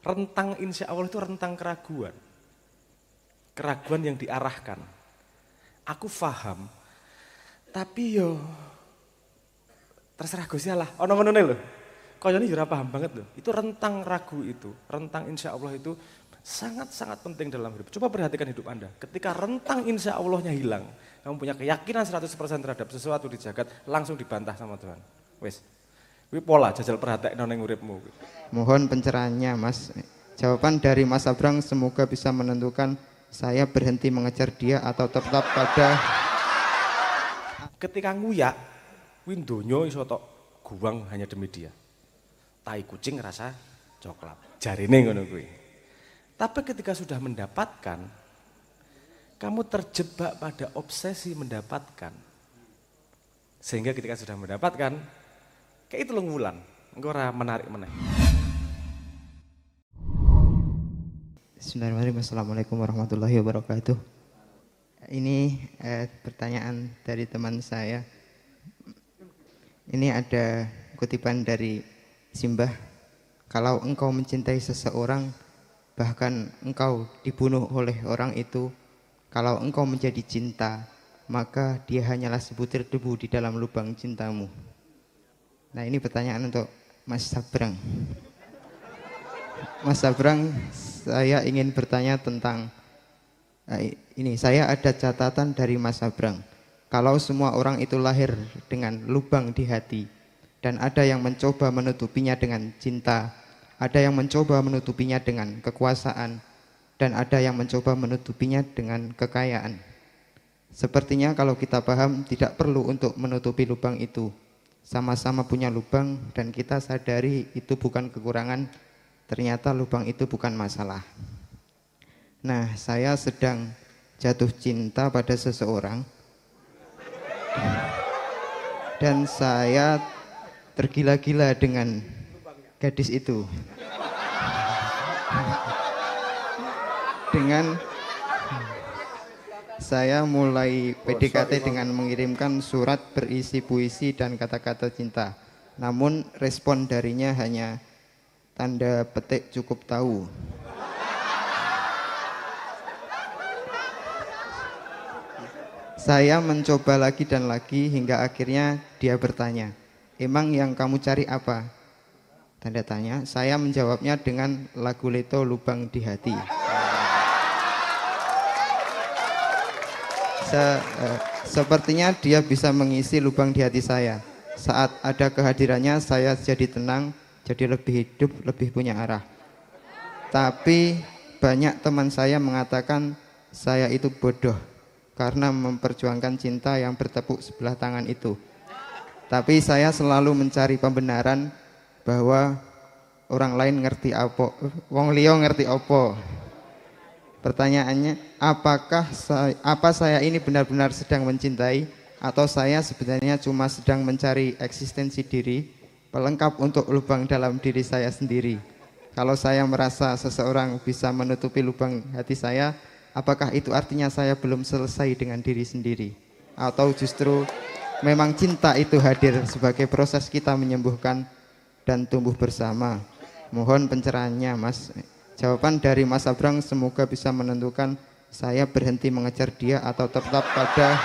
Rentang insya Allah itu rentang keraguan. Keraguan yang diarahkan. Aku faham, tapi yo terserah Gusti Allah. Ono ngene lho. Kayane yo ora paham banget loh. Itu rentang ragu itu, rentang insya Allah itu sangat-sangat penting dalam hidup. Coba perhatikan hidup Anda. Ketika rentang insya Allahnya hilang, kamu punya keyakinan 100% terhadap sesuatu di jagat, langsung dibantah sama Tuhan. Wes. Kuwi pola jajal perhatekno ning uripmu. Mohon pencerahannya, Mas. Jawaban dari Mas Abrang semoga bisa menentukan saya berhenti mengejar dia atau tetap pada. Ketika nguyak, kuwi donya iso tok guwang hanya demi dia. Tai kucing rasa coklat. Jarine ngono kuwi. Tapi ketika sudah mendapatkan, kamu terjebak pada obsesi mendapatkan. Sehingga ketika sudah mendapatkan, kayak itu wulan, engko ora menarik meneh. Bismillahirrahmanirrahim. Assalamualaikum warahmatullahi wabarakatuh. Ini pertanyaan dari teman saya. Ini ada kutipan dari Simbah. Kalau engkau mencintai seseorang, bahkan engkau dibunuh oleh orang itu, kalau engkau menjadi cinta, maka dia hanyalah sebutir debu di dalam lubang cintamu. Nah, ini pertanyaan untuk Mas Sabrang. Mas Sabrang, saya ingin bertanya tentang ini. Saya ada catatan dari Mas Sabrang. Kalau semua orang itu lahir dengan lubang di hati, dan ada yang mencoba menutupinya dengan cinta, ada yang mencoba menutupinya dengan kekuasaan, dan ada yang mencoba menutupinya dengan kekayaan. Sepertinya kalau kita paham tidak perlu untuk menutupi lubang itu. Sama-sama punya lubang dan kita sadari itu bukan kekurangan, ternyata lubang itu bukan masalah. Nah, saya sedang jatuh cinta pada seseorang dan saya tergila-gila dengan gadis itu. Dengan saya mulai PDKT dengan mengirimkan surat berisi puisi dan kata-kata cinta. Namun respon darinya hanya tanda petik cukup tahu. Saya mencoba lagi dan lagi hingga akhirnya dia bertanya, "Emang yang kamu cari apa?" Tanda tanya. Saya menjawabnya dengan lagu Leto Lubang di Hati. Sepertinya dia bisa mengisi lubang di hati saya. Saat ada kehadirannya saya jadi tenang, jadi lebih hidup, lebih punya arah. Tapi banyak teman saya mengatakan saya itu bodoh karena memperjuangkan cinta yang bertepuk sebelah tangan itu. Tapi saya selalu mencari pembenaran bahwa orang lain ngerti apa, wong liya ngerti apa. Pertanyaannya, apa saya ini benar-benar sedang mencintai atau saya sebenarnya cuma sedang mencari eksistensi diri, pelengkap untuk lubang dalam diri saya sendiri. Kalau saya merasa seseorang bisa menutupi lubang hati saya, apakah itu artinya saya belum selesai dengan diri sendiri? Atau justru memang cinta itu hadir sebagai proses kita menyembuhkan dan tumbuh bersama? Mohon pencerahannya, Mas. Jawaban dari Mas Abrang semoga bisa menentukan saya berhenti mengejar dia atau tetap pada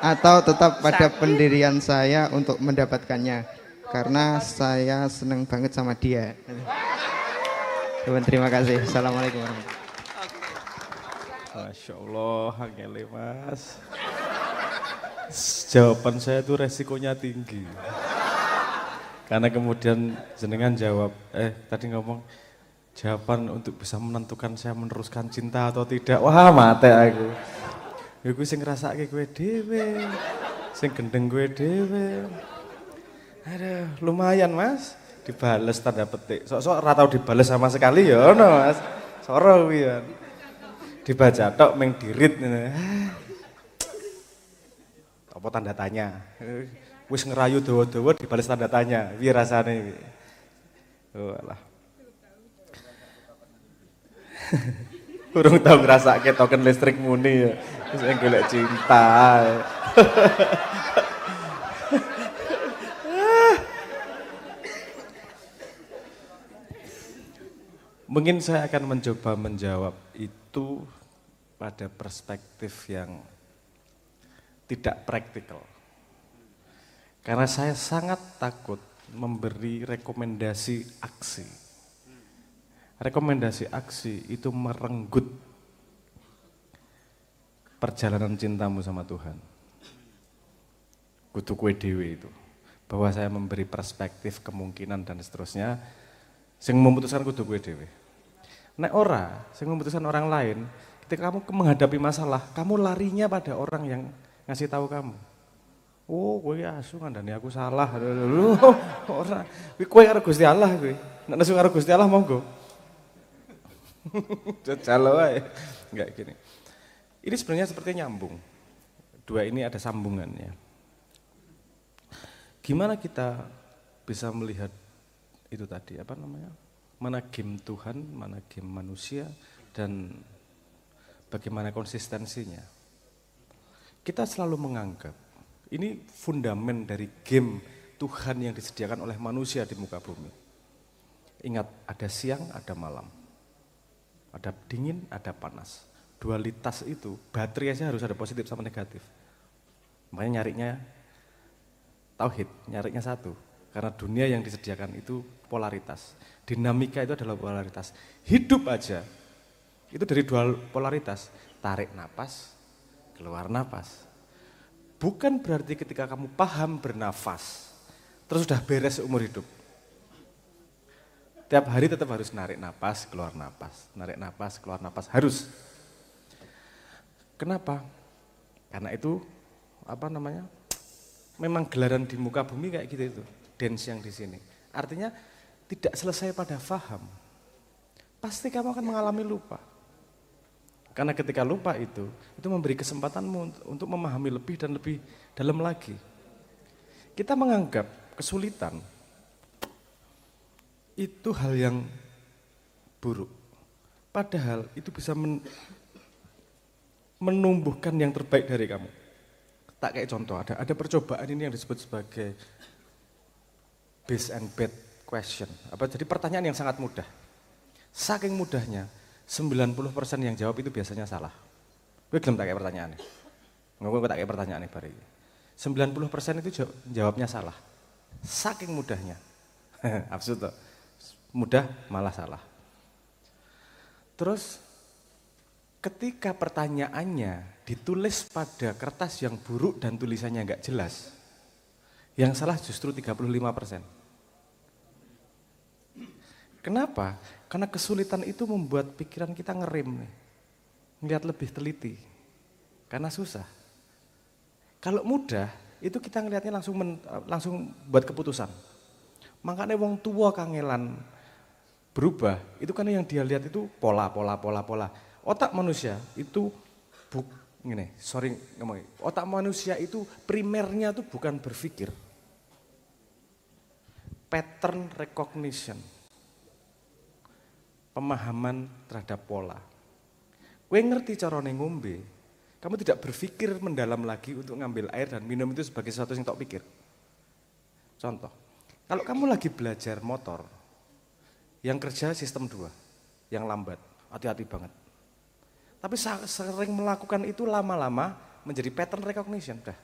atau tetap pada pendirian saya untuk mendapatkannya, karena saya senang banget sama dia. Terima kasih. Assalamualaikum warahmatullahi wabarakatuh. Masya Allah, angele Mas. Jawaban saya itu resikonya tinggi. Karena kemudian jenengan jawab, tadi ngomong jawaban untuk bisa menentukan saya meneruskan cinta atau tidak. Wah, mate aku. Ya gue sing ngrasake kowe dhewe. Sing gendeng kowe dhewe. Aduh, lumayan Mas, dibales tanda petik. Sok-sok ora tau dibales sama sekali ya ono Mas. Soro kuwi ya. Dibaca tok meng dirit ngene. Apa tanda tanya? Wis ngerayu dawa-dawa dibales tanda tanya. Piye rasane iki? Oh alah. Urung tau ngrasake token listrik muni ya. Wis golek cinta. Mungkin saya akan mencoba menjawab itu pada perspektif yang tidak praktikal. Karena saya sangat takut memberi rekomendasi aksi. Rekomendasi aksi itu merenggut perjalanan cintamu sama Tuhan. Kudu kue dewe itu. Bahwa saya memberi perspektif, kemungkinan dan seterusnya. Sing memutuskan kudu kue dewe. Nek ora, sing memutuskan orang lain, ketika kamu menghadapi masalah, kamu larinya pada orang yang ngasih tahu kamu. Oh, kowe asu ngandani aku salah. Ora, kowe karo Gusti Allah kowe. Nek nesu karo Gusti Allah monggo. Jajal wae. Enggak gini. Ini sebenarnya seperti nyambung. Dua ini ada sambungannya. Gimana kita bisa melihat itu tadi, apa namanya? Mana game Tuhan, mana game manusia, dan bagaimana konsistensinya. Kita selalu menganggap, ini fundamen dari game Tuhan yang disediakan oleh manusia di muka bumi. Ingat, ada siang, ada malam. Ada dingin, ada panas. Dualitas itu, baterai aja harus ada positif sama negatif. Makanya nyarinya tauhid, nyarinya satu. Karena dunia yang disediakan itu polaritas. Dinamika itu adalah polaritas. Hidup aja, itu dari dua polaritas. Tarik napas, keluar napas. Bukan berarti ketika kamu paham bernafas, terus sudah beres umur hidup. Tiap hari tetap harus narik napas, keluar napas. Narik napas, keluar napas, harus. Kenapa? Karena itu, apa namanya, memang gelaran di muka bumi kayak gitu itu, dance yang di sini. Artinya tidak selesai pada faham. Pasti kamu akan mengalami lupa. Karena ketika lupa itu memberi kesempatanmu untuk memahami lebih dan lebih dalam lagi. Kita menganggap kesulitan itu hal yang buruk. Padahal itu bisa menumbuhkan yang terbaik dari kamu. Tak kayak contoh, ada percobaan ini yang disebut sebagai base and bet question. Jadi pertanyaan yang sangat mudah. Saking mudahnya, 90% yang jawab itu biasanya salah. Gue gelem tak kayak pertanyaan. Gue tak kayak pertanyaan nih bari. 90% itu jawabnya salah. Saking mudahnya. Absurd toh. Mudah malah salah. Terus ketika pertanyaannya ditulis pada kertas yang buruk dan tulisannya enggak jelas, yang salah justru 35%. Kenapa? Karena kesulitan itu membuat pikiran kita ngerem nih, ngeliat lebih teliti, karena susah. Kalau mudah, itu kita ngelihatnya langsung buat keputusan. Makanya wong tua kangelan berubah, itu karena yang dia lihat itu pola. Otak manusia itu otak manusia itu primernya itu bukan berpikir. Pattern recognition. Pemahaman terhadap pola. Kowe ngerti carane ngombe, kamu tidak berpikir mendalam lagi untuk ngambil air dan minum itu sebagai sesuatu yang tak pikir. Contoh, kalau kamu lagi belajar motor, yang kerja sistem 2, yang lambat, hati-hati banget. Tapi sering melakukan itu lama-lama menjadi pattern recognition. Dah.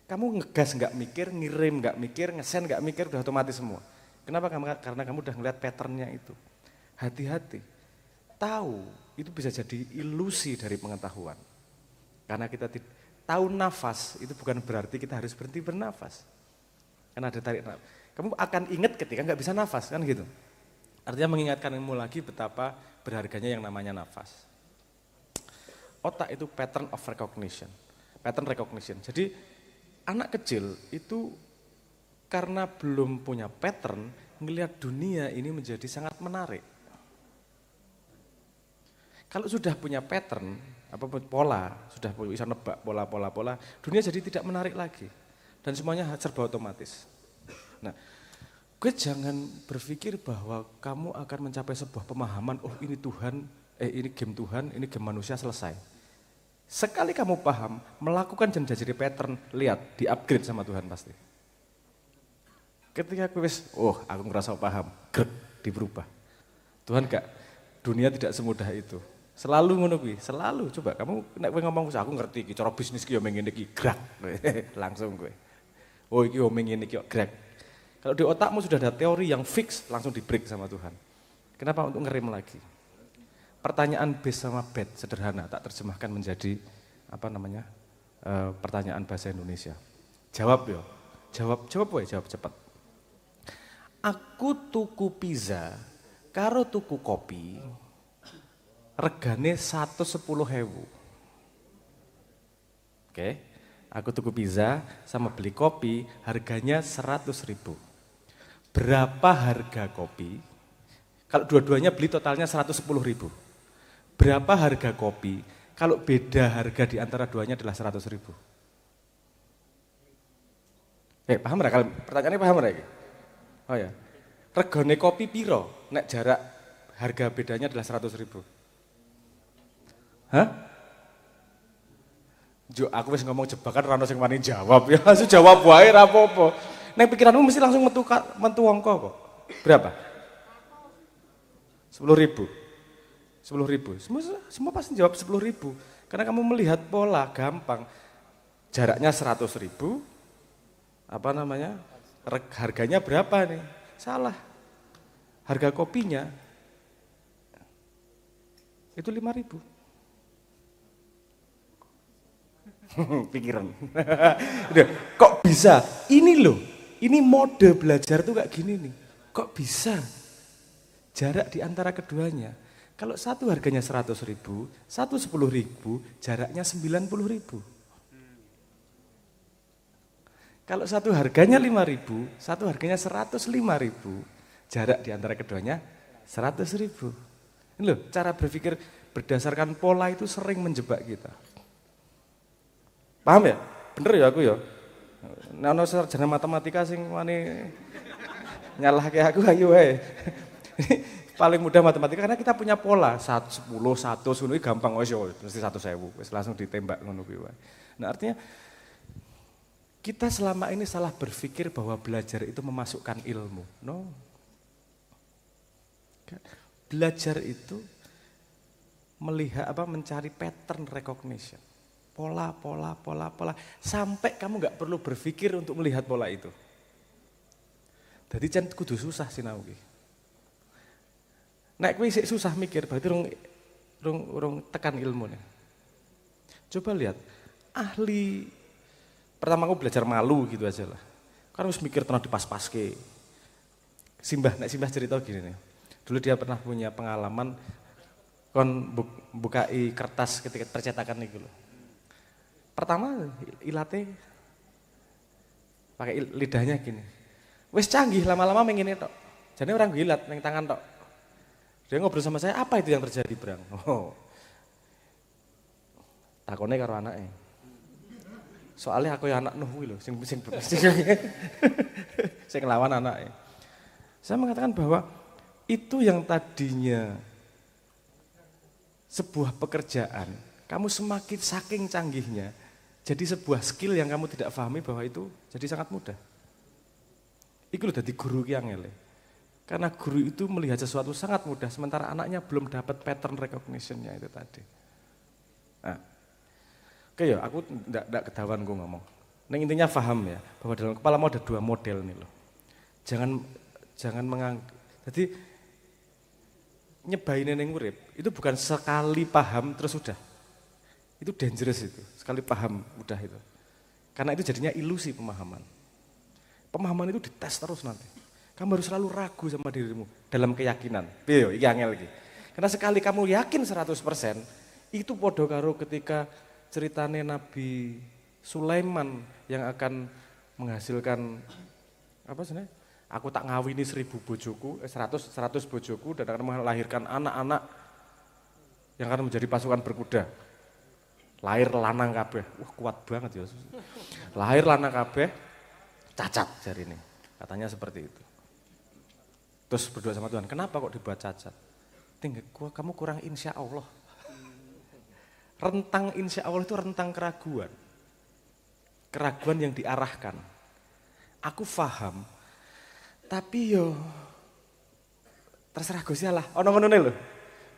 Kamu ngegas nggak mikir, ngirim nggak mikir, ngesen nggak mikir, udah otomatis semua. Kenapa? Karena kamu udah ngeliat patternnya itu. Hati-hati, tahu itu bisa jadi ilusi dari pengetahuan. Karena kita tahu nafas itu bukan berarti kita harus berhenti bernafas. Karena ada tarik nafas. Kamu akan ingat ketika nggak bisa nafas, kan gitu. Artinya mengingatkanmu lagi betapa berharganya yang namanya nafas. Otak itu pattern of recognition, pattern recognition. Jadi anak kecil itu karena belum punya pattern, ngelihat dunia ini menjadi sangat menarik. Kalau sudah punya pattern, pola, sudah bisa nebak pola, dunia jadi tidak menarik lagi. Dan semuanya serba otomatis. Nah, gue jangan berpikir bahwa kamu akan mencapai sebuah pemahaman, oh ini Tuhan, ini game Tuhan, ini game manusia, selesai. Sekali kamu paham, melakukan jadi pattern, lihat, di-upgrade sama Tuhan pasti. Ketika aku aku ngerasa paham, diberubah. Tuhan Dunia tidak semudah itu. Selalu ngono kuwi, selalu. Coba kamu nek kowe ngomong aku ngerti iki cara bisnis ki yo ngene iki, grak. Langsung kowe. Oh iki yo ngene iki grak. Kalau di otakmu sudah ada teori yang fix, langsung di break sama Tuhan. Kenapa untuk ngerem lagi? Pertanyaan base sama bed sederhana, tak terjemahkan menjadi pertanyaan bahasa Indonesia. Jawab yo. Jawab wae, jawab cepat. Aku tuku pizza karo tuku kopi regane 110.000. Oke, aku tuku pizza sama beli kopi harganya 100.000. Berapa harga kopi? Kalau dua-duanya beli totalnya 110.000. Berapa harga kopi kalau beda harga di antara duanya adalah 100.000? Paham nggak? Pertanyaannya paham nggak? Oh ya, regane kopi piro? Nek jarak harga bedanya adalah 100.000. Hah? Jo, aku wis ngomong jebakan ora ono sing wani jawab ya, langsung jawab wae ra apa-apa. Nek pikiranmu mesti langsung metu angka kok. Berapa? 10.000. 10.000. Semua pasti jawab 10.000. Karena kamu melihat pola gampang. Jaraknya 100.000. Harganya berapa nih? Salah. Harga kopinya itu 5.000. Pikiran. Kok bisa? Ini loh, ini mode belajar tuh kayak gini nih. Kok bisa? Jarak di antara keduanya. Kalau satu harganya 100.000, satu 10.000, jaraknya 90.000. Kalau satu harganya 5.000, satu harganya 105.000, jarak di antara keduanya 100.000. Ini loh, cara berpikir berdasarkan pola itu sering menjebak kita. Paham ya? Bener ya aku ya? Nah, sarjana matematika sing wani nyalahke aku ayo wae. Paling mudah matematika karena kita punya pola 10, 100 ngono iki gampang wis yo mesti 100.000 wis langsung ditembak ngono kuwi wae. Nah, artinya kita selama ini salah berpikir bahwa belajar itu memasukkan ilmu. No. Belajar itu mencari pattern recognition. Pola. Sampai kamu nggak perlu berpikir untuk melihat pola itu. Jadi jan kudu susah sinau ki. Nek kowe sik susah mikir berarti rung tekan ilmune. Coba lihat ahli pertama aku belajar malu gitu aja lah. Kan harus mikir tenang dipas-paske. Simbah cerita gini nih. Dulu dia pernah punya pengalaman kon bukai kertas ketika percetakan itu loh. Pertama ilate pakai lidahnya gini. Wes canggih lama-lama mengini tok. Jadi orang gilat neng tangan tok. Dia ngobrol sama saya, apa itu yang terjadi, Brang? Oh. Takone karo anake. Soalnya aku ya anak Nuh kuwi lho, sing nglawan anake. Saya mengatakan bahwa itu yang tadinya sebuah pekerjaan, kamu semakin saking canggihnya, jadi sebuah skill yang kamu tidak pahami bahwa itu jadi sangat mudah. Iku lho dadi guru ki angel. Karena guru itu melihat sesuatu sangat mudah, sementara anaknya belum dapat pattern recognition-nya itu tadi. Nah, oke ya, aku enggak ketahuan gue ngomong. Nah, intinya paham ya, bahwa dalam kepalamu ada dua model nih loh. Jangan menganggap, jadi nyebain neng urip, itu bukan sekali paham terus udah. Itu dangerous itu, sekali paham udah itu. Karena itu jadinya ilusi pemahaman. Pemahaman itu dites terus nanti. Kamu harus selalu ragu sama dirimu dalam keyakinan. Piye iki angel iki. Karena sekali kamu yakin 100%, itu podo karo ketika ceritane Nabi Sulaiman yang akan menghasilkan apa sebenarnya? Aku tak ngawini 100 bojoku dan akan melahirkan anak-anak yang akan menjadi pasukan berkuda. Lahir lanang kabeh. Wah, kuat banget ya. Lahir lanang kabeh cacat jarine. Katanya seperti itu. Terus berdoa sama Tuhan, kenapa kok dibuat cacat? Kamu kurang insya Allah. Rentang insya Allah itu rentang keraguan. Keraguan yang diarahkan. Aku paham, tapi yo terserah Gusti Allah. Ono ngono lho.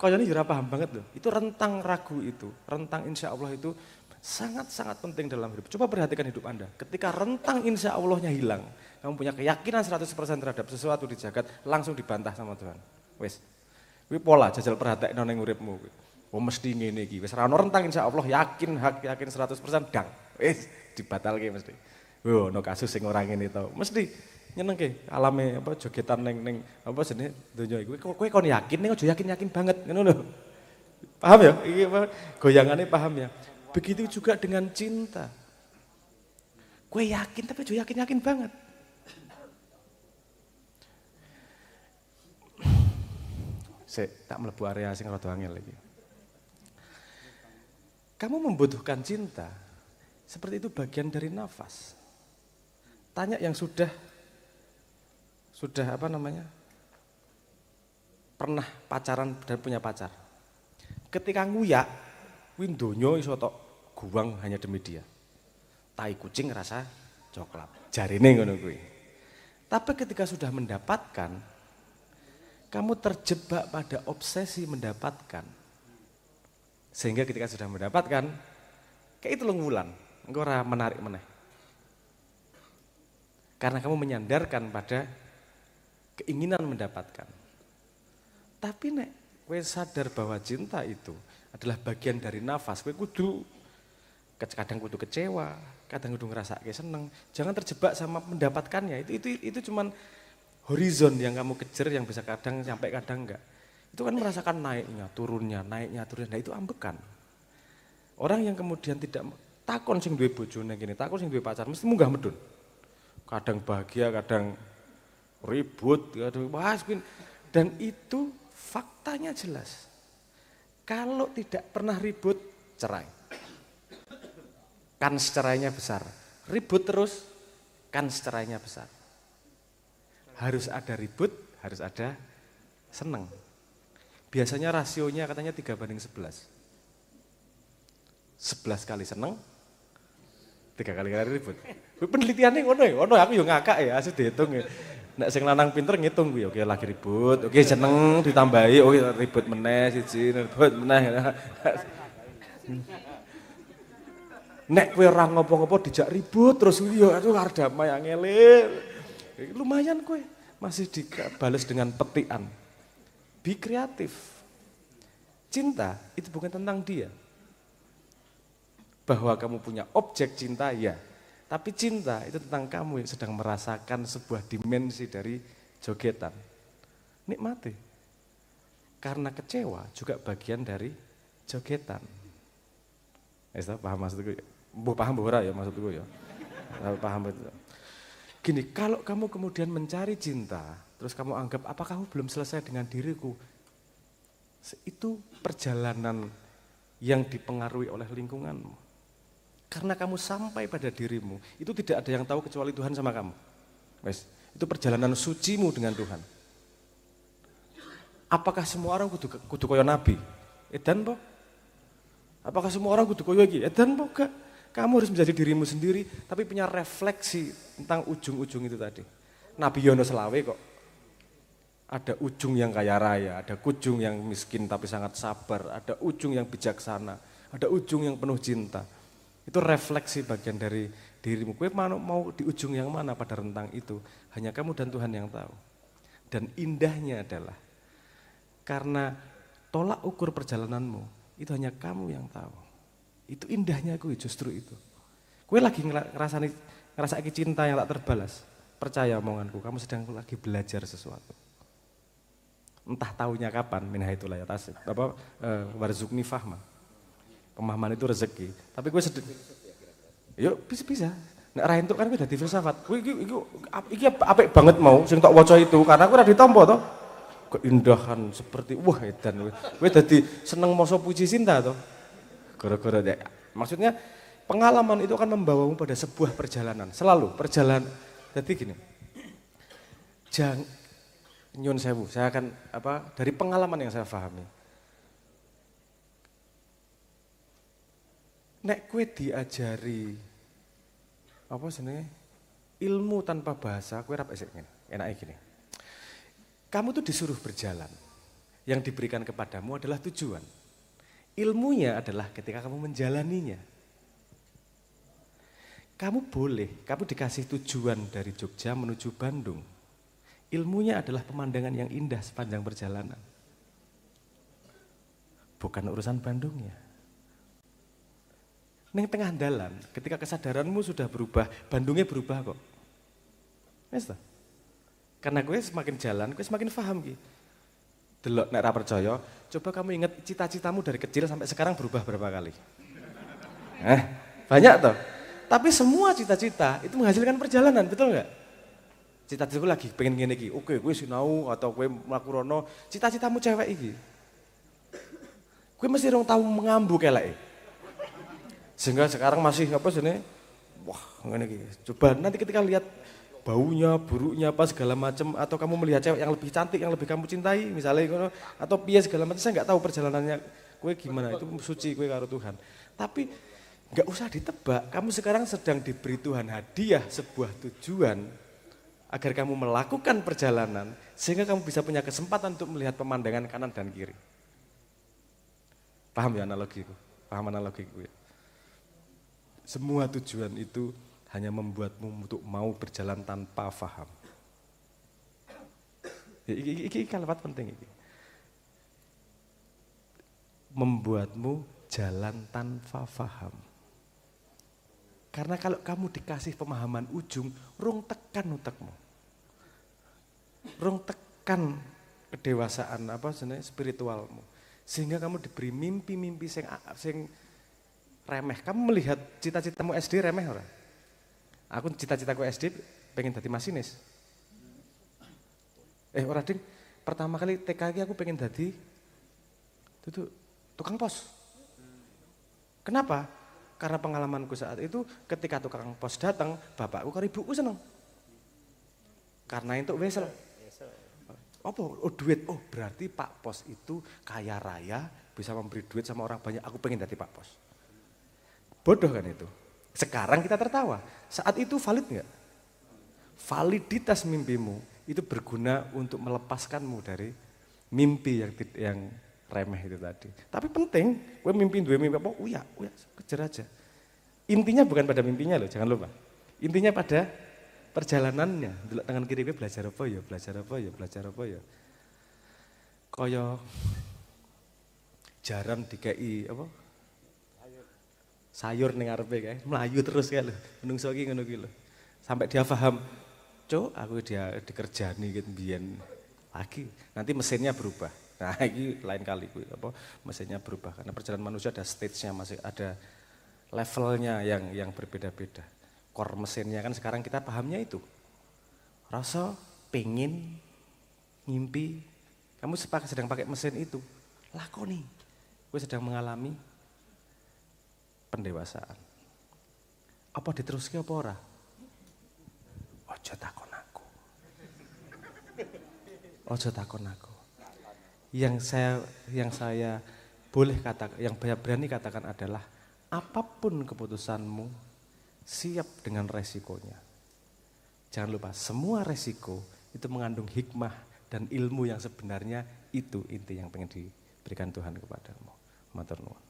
koyone ya ora paham banget loh. Itu rentang ragu itu, rentang insya Allah itu sangat-sangat penting dalam hidup. Coba perhatikan hidup Anda. Ketika rentang insya Allahnya hilang, kamu punya keyakinan 100% terhadap sesuatu di jagat, langsung dibantah sama Tuhan. Wes, kuwi pola jajal perhatekno ning uripmu kuwi. Oh mesti ngene iki. Wis ra ono rentang insya Allah yakin 100% dang. Wis dibatalke mesti. Wo ono kasus sing ora ngene to. Mesti nyenengke alame apa jogetan ning apa jenenge donya iku. Kowe kon yakin ning aja yakin-yakin banget ngono lho. Paham ya? Iki apa goyangane paham ya? Begitu juga dengan cinta. Kowe yakin tapi aja yakin-yakin banget. Tak mlebu area sing rada angel iki. Kamu membutuhkan cinta, seperti itu bagian dari nafas. Tanya yang sudah apa namanya, pernah pacaran dan punya pacar. Ketika nguyak, kuwi donya iso tok guwang hanya demi dia. Tai kucing rasa coklat, jarine ngono kuwi. Tapi ketika sudah mendapatkan, kamu terjebak pada obsesi mendapatkan. Sehingga ketika sudah mendapatkan, kayak itu wulan, engko ora menarik meneh. Karena kamu menyandarkan pada keinginan mendapatkan. Tapi nek kowe sadar bahwa cinta itu adalah bagian dari nafas, kowe kadang kudu kecewa, kadang kudu ngrasake seneng. Jangan terjebak sama mendapatkannya. Itu cuman horizon yang kamu kejar yang bisa kadang sampai kadang enggak. Itu kan merasakan naiknya, turunnya. Nah itu ambekan. Orang yang kemudian tidak takon sing duwe bojone gini, takon sing duwe pacar mesti munggah medun. Kadang bahagia, kadang ribut, kadang dan itu faktanya jelas. Kalau tidak pernah ribut, cerai. Kan cerainya besar. Ribut terus, kan cerainya besar. Harus ada ribut, harus ada seneng. Biasanya rasionya katanya 3:11. 11 kali seneng, 3 kali ribut. Penelitiannya ngono aku yo ngakak ya, asli dihitung ya. Nek sing lanang pinter ngitung kuwi, oke lagi ribut, oke seneng ditambahi, oke ribut meneh siji, ribut meneh. Nek kowe ora ngopo-ngopo dijak ribut terus yo aduh arep damai angele. Lumayan kowe masih dibales dengan petikan. Be kreatif. Cinta itu bukan tentang dia. Bahwa kamu punya objek cinta, ya. Tapi cinta itu tentang kamu yang sedang merasakan sebuah dimensi dari jogetan. Nikmati. Karena kecewa juga bagian dari jogetan. Paham maksudku? Paham ora ya maksudku ya? Paham betul. Gini, kalau kamu kemudian mencari cinta, terus kamu anggap, apakah kamu belum selesai dengan diriku? Itu perjalanan yang dipengaruhi oleh lingkunganmu. Karena kamu sampai pada dirimu, itu tidak ada yang tahu kecuali Tuhan sama kamu. Itu perjalanan sucimu dengan Tuhan. Apakah semua orang kudu koyo nabi? Edan po? Apakah semua orang kudu koyo iki? Edan po gak? Kamu harus menjadi dirimu sendiri, tapi punya refleksi tentang ujung-ujung itu tadi. Nabi Yono selawe kok. Ada ujung yang kaya raya, ada ujung yang miskin tapi sangat sabar, ada ujung yang bijaksana, ada ujung yang penuh cinta. Itu refleksi bagian dari dirimu. Kowe mau di ujung yang mana pada rentang itu, hanya kamu dan Tuhan yang tahu. Dan indahnya adalah, karena tolak ukur perjalananmu, itu hanya kamu yang tahu. Itu indahnya kowe justru itu. Kowe lagi ngerasake cinta yang tak terbalas. Percaya omonganku, kamu sedang lagi belajar sesuatu. Entah tahunya kapan, minha itulah ya tasik. Warzukni fahma. Pemahaman itu rezeki. Tapi gue yuk bisa. Nek ra entuk kan kowe dadi filsafat. Kowe iki apik banget mau sing tok waca itu karena kowe ora ditampa to. Keindahan seperti wah edan kowe dadi seneng maca puji cinta to. Gara-gara maksudnya pengalaman itu akan membawamu pada sebuah perjalanan, selalu perjalanan. Jadi gini, nyun sewu, saya akan dari pengalaman yang saya pahami. Nek kue diajari ilmu tanpa bahasa, kue rap esek ngene, enake gini. Kamu tuh disuruh berjalan. Yang diberikan kepadamu adalah tujuan. Ilmunya adalah ketika kamu menjalaninya. Kamu dikasih tujuan dari Jogja menuju Bandung. Ilmunya adalah pemandangan yang indah sepanjang perjalanan. Bukan urusan Bandungnya. Neng tengah dalan, ketika kesadaranmu sudah berubah, Bandungnya berubah kok. Wes ta? Karena gue semakin jalan, gue semakin paham ki. Delok nek ra percaya, coba kamu ingat cita-citamu dari kecil sampai sekarang berubah berapa kali? Banyak toh. Tapi semua cita-cita itu menghasilkan perjalanan, betul nggak? Cita-citaku lagi pengen ngene iki. Oke, gue sinau atau gue mlaku rono, cita-citamu cewek iki. Gue mesti rong tahu mengambu kelek. Sehingga sekarang masih apa sini? Wah, ngene iki. Coba nanti ketika lihat baunya, buruknya apa segala macam, atau kamu melihat cewek yang lebih cantik, yang lebih kamu cintai, misalnya atau piye segala macam, saya nggak tahu perjalanannya gue gimana, itu suci gue karo Tuhan. Tapi nggak usah ditebak, kamu sekarang sedang diberi Tuhan hadiah sebuah tujuan agar kamu melakukan perjalanan sehingga kamu bisa punya kesempatan untuk melihat pemandangan kanan dan kiri. Paham ya analogiku? Paham analogiku ya? Semua tujuan itu hanya membuatmu untuk mau berjalan tanpa faham. Ini kalimat penting ini. Membuatmu jalan tanpa faham. Karena kalau kamu dikasih pemahaman ujung, rung tekan utekmu. Rung tekan kedewasaan apa sebenarnya spiritualmu. Sehingga kamu diberi mimpi-mimpi sing remeh. Kamu melihat cita-citamu SD remeh ora? Aku cita-citaku SD pengen jadi masinis. Ora ding, pertama kali TK aku pengen jadi tukang pos. Kenapa? Karena pengalamanku saat itu ketika tukang pos datang, bapakku karo ibuku seneng. Karena itu wesel. Apa? Oh duit. Oh berarti Pak Pos itu kaya raya, bisa memberi duit sama orang banyak. Aku pengen jadi Pak Pos. Bodoh kan itu. Sekarang kita tertawa. Saat itu valid nggak? Validitas mimpimu itu berguna untuk melepaskanmu dari mimpi yang remeh itu tadi. Tapi penting, gue mimpi apa? Uya, kejar aja. Intinya bukan pada mimpinya loh, jangan lupa. Intinya pada perjalanannya. Delok tangan kiri gue belajar apa ya. Kaya jaran dikei apa? Sayur ning ngarepe kae, mlayu terus kae lho. Menungso iki ngono ki lho. Sampai dia paham, "Cuk, aku dia dikerjani gitu biyen." Lagi, nanti mesinnya berubah. Nah, ini lain kali apa mesinnya berubah karena perjalanan manusia ada stage-nya, masih ada levelnya yang berbeda-beda. Core mesinnya kan sekarang kita pahamnya itu. Rasa pengen ngimpi, kamu sedang pakai mesin itu. Lakoni. Gue sedang mengalami pendewasaan. Apa diteruske apa ora? Ojo takon aku. Ojo takon aku. Yang saya boleh katakan, yang berani katakan adalah apapun keputusanmu, siap dengan resikonya. Jangan lupa, semua resiko itu mengandung hikmah dan ilmu yang sebenarnya itu inti yang pengen diberikan Tuhan kepadamu. Matur nuwun.